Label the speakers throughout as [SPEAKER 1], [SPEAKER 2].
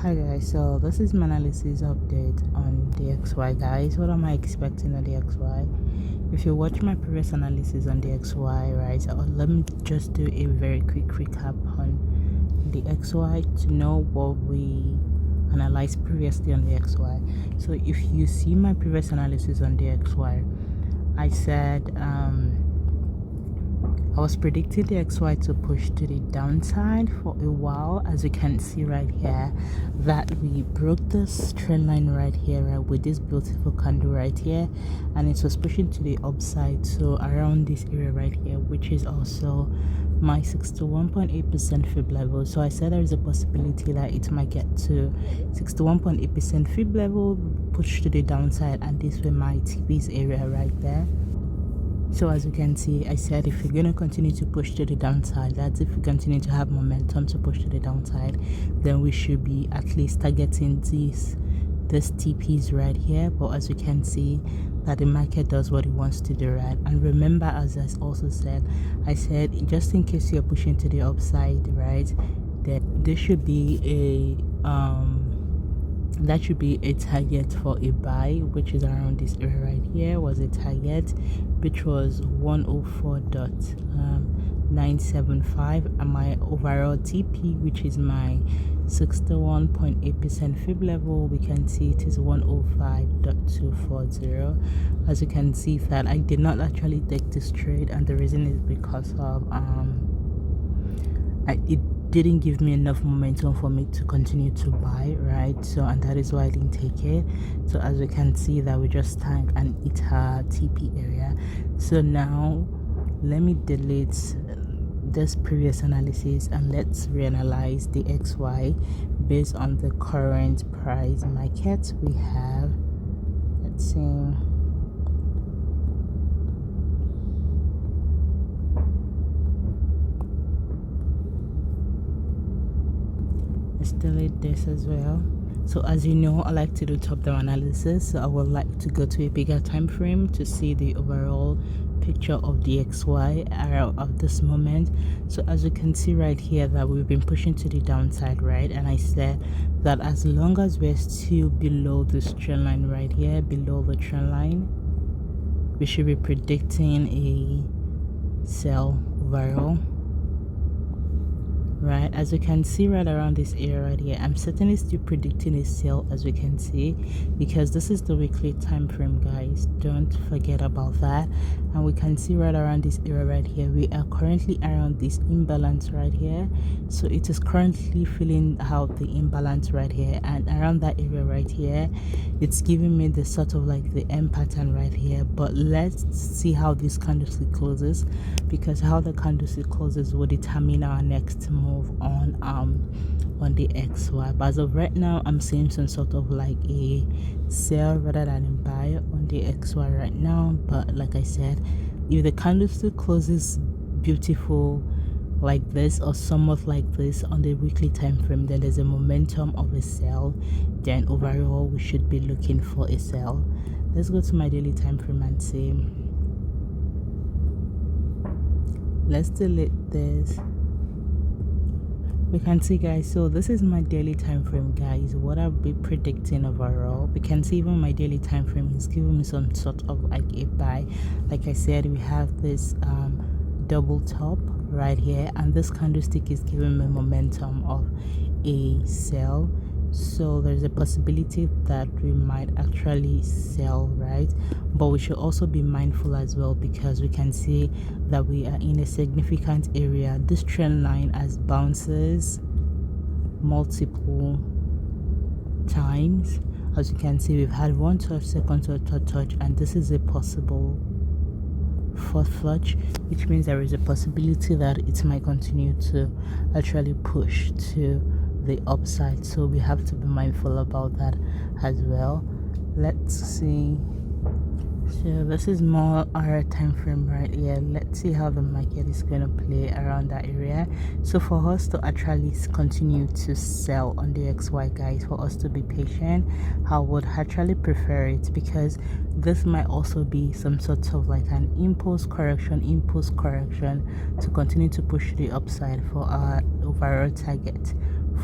[SPEAKER 1] Hi guys, so this is my analysis update on the XY guys. What am I expecting on the XY? If you watch my previous analysis on the XY, right, let me just do a very quick recap on the XY to know what we analyzed previously on the XY. So if you see my previous analysis on the XY, I said I was predicting the XY to push to the downside for a while, as you can see right here, that we broke this trend line right here, right, with this beautiful candle right here, and it was pushing to the upside, so around this area right here, which is also my 61.8% fib level. So I said there is a possibility that it might get to 61.8% fib level, push to the downside, and this was my TP's area right there. So as you can see, I said if you're going to continue to push to the downside, that's if we continue to have momentum to push to the downside, then we should be at least targeting this TPs right here. But as you can see, that the market does what it wants to do, right? And remember, as I also said, I said just in case you're pushing to the upside, right, then there should be that should be a target for a buy, which is around this area right here. Was a target which was 104.975, and my overall TP, which is my 61.8% fib level, we can see it is 105.240. As you can see that I did not actually take this trade, and the reason is because of it didn't give me enough momentum for me to continue to buy, right? So, and that is why I didn't take it. So as you can see that we just tanked and it had TP area. So now let me delete this previous analysis and let's reanalyze the XY based on the current price market we have. Let's see. Let's delete this as well. So as you know, I like to do top-down analysis, so I would like to go to a bigger time frame to see the overall picture of the XY of this moment. So as you can see right here that we've been pushing to the downside, right? And I said that as long as we're still below this trend line right here, below the trend line, we should be predicting a sell overall, right? As you can see right around this area right here, I'm certainly still predicting a sell, as we can see, because this is the weekly time frame, guys. Don't forget about that. And we can see right around this area right here, we are currently around this imbalance right here. So it is currently filling out the imbalance right here, and around that area right here, it's giving me the sort of like the M pattern right here. But let's see how this candlestick closes, because how the candlestick closes will determine our next move on the XY. But as of right now, I'm seeing some sort of like a sell rather than a buy on the XY right now. But like I said, if the candlestick closes beautiful like this or somewhat like this on the weekly time frame, then there's a momentum of a sell. Then overall we should be looking for a sell. Let's go to my daily time frame and see. Let's delete this. We can see, guys, so this is my daily time frame, guys, what I'll be predicting overall. We can see even my daily time frame is giving me some sort of like a buy. Like I said, we have this double top right here, and this candlestick is giving me momentum of a sell. So there's a possibility that we might actually sell, right? But we should also be mindful as well, because we can see that we are in a significant area. This trend line as bounces multiple times. As you can see, we've had 1 touch, second touch, third touch, and this is a possible fourth flush, which means there is a possibility that it might continue to actually push to the upside. So we have to be mindful about that as well. Let's see. So this is more our time frame right here. Let's see how the market is going to play around that area. So for us to actually continue to sell on the XY, guys, for us to be patient, I would actually prefer it, because this might also be some sort of like an impulse correction to continue to push the upside for our overall target,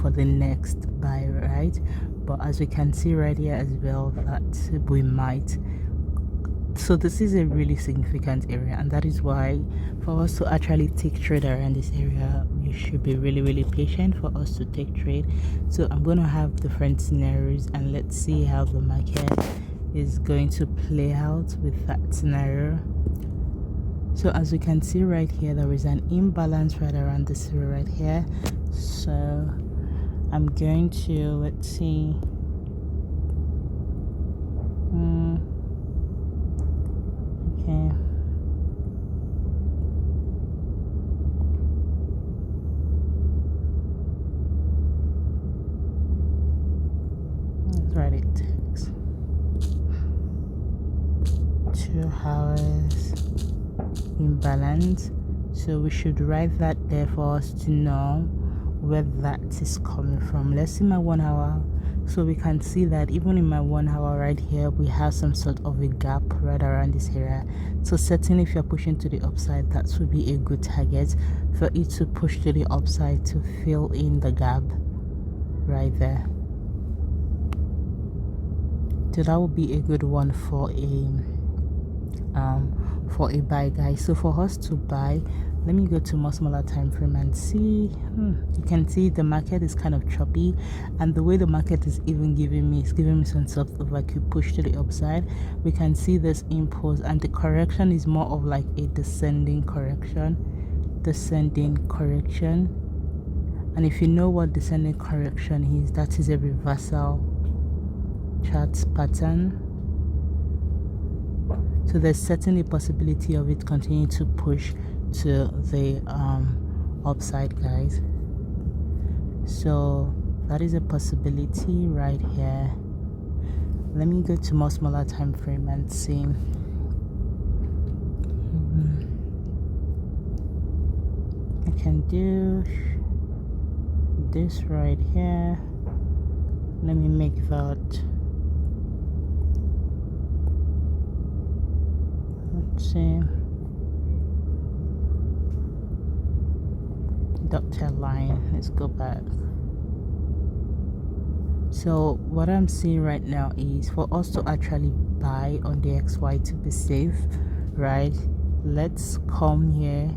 [SPEAKER 1] for the next buy, right? But as we can see right here as well, that we might. So this is a really significant area, and that is why for us to actually take trade around this area, we should be really patient for us to take trade. So I'm going to have different scenarios, and let's see how the market is going to play out with that scenario. So as we can see right here, there is an imbalance right around this area right here. So I'm going to, let's see, okay, let's write it takes 2 hours imbalance. So we should write that there for us to know where that is coming from. Let's see my 1 hour. So we can see that even in my 1 hour right here, we have some sort of a gap right around this area. So certainly if you're pushing to the upside, that would be a good target for it to push to the upside to fill in the gap right there. So that would be a good one for a buy, guys. So for us to buy, let me go to more smaller time frame and see. You can see the market is kind of choppy, and the way the market is even giving me some sort of like a push to the upside. We can see this impulse, and the correction is more of like a descending correction. And if you know what descending correction is, that is a reversal chart pattern. So there's certainly a possibility of it continuing to push to the upside, guys. So that is a possibility right here. Let me go to more smaller time frame and see. I can do this right here. Let me make that, let's see, dotted line. Let's go back. So what I'm seeing right now is for us to actually buy on the XY to be safe, right? Let's come here,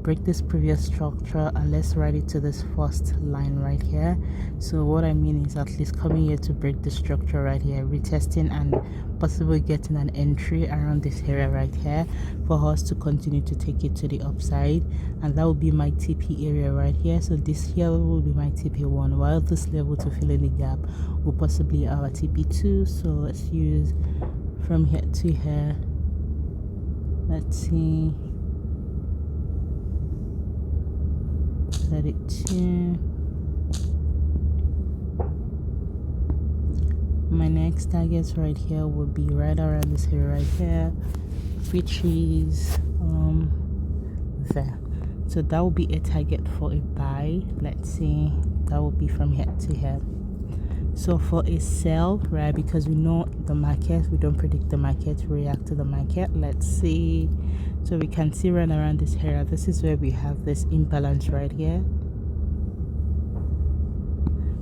[SPEAKER 1] break this previous structure, and let's write it to this first line right here. So what I mean is at least coming here to break the structure right here, retesting and possibly getting an entry around this area right here for us to continue to take it to the upside, and that will be my TP area right here. So this here will be my TP1, while this level to fill in the gap will possibly our TP2. So let's use from here to here. Let's see, 32. My next targets right here would be right around this area right here, which is there. So that will be a target for a buy. Let's see, that will be from here to here. So for a sell, right, because we know the market, we don't predict the market, we react to the market. Let's see. So we can see right around this area, this is where we have this imbalance right here.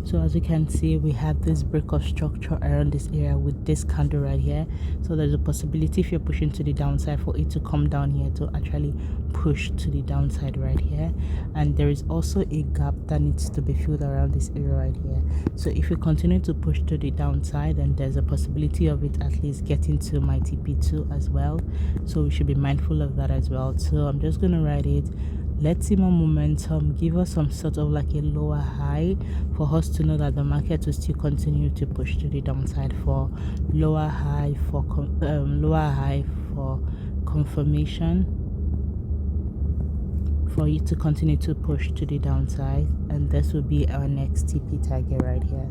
[SPEAKER 1] So as you can see, we have this break of structure around this area with this candle right here. So there's a possibility if you're pushing to the downside for it to come down here to actually push to the downside right here. And there is also a gap that needs to be filled around this area right here. So if you continue to push to the downside, then there's a possibility of it at least getting to my TP2 as well. So we should be mindful of that as well. So I'm just going to write it. Let's see more momentum, give us some sort of like a lower high for us to know that the market will still continue to push to the downside, for lower high for confirmation, for it to continue to push to the downside, and this will be our next TP target right here.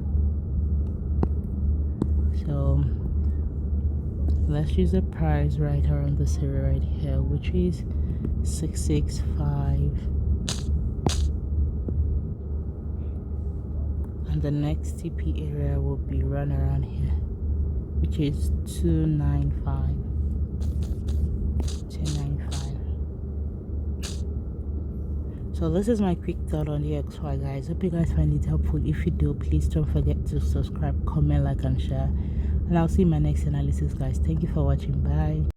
[SPEAKER 1] So let's use a price right around this area right here, which is 665, and the next TP area will be run around here, which is 295. So this is my quick thought on the XY, guys. Hope you guys find it helpful. If you do, please don't forget to subscribe, comment, like, and share. And I'll see you in my next analysis, guys. Thank you for watching. Bye.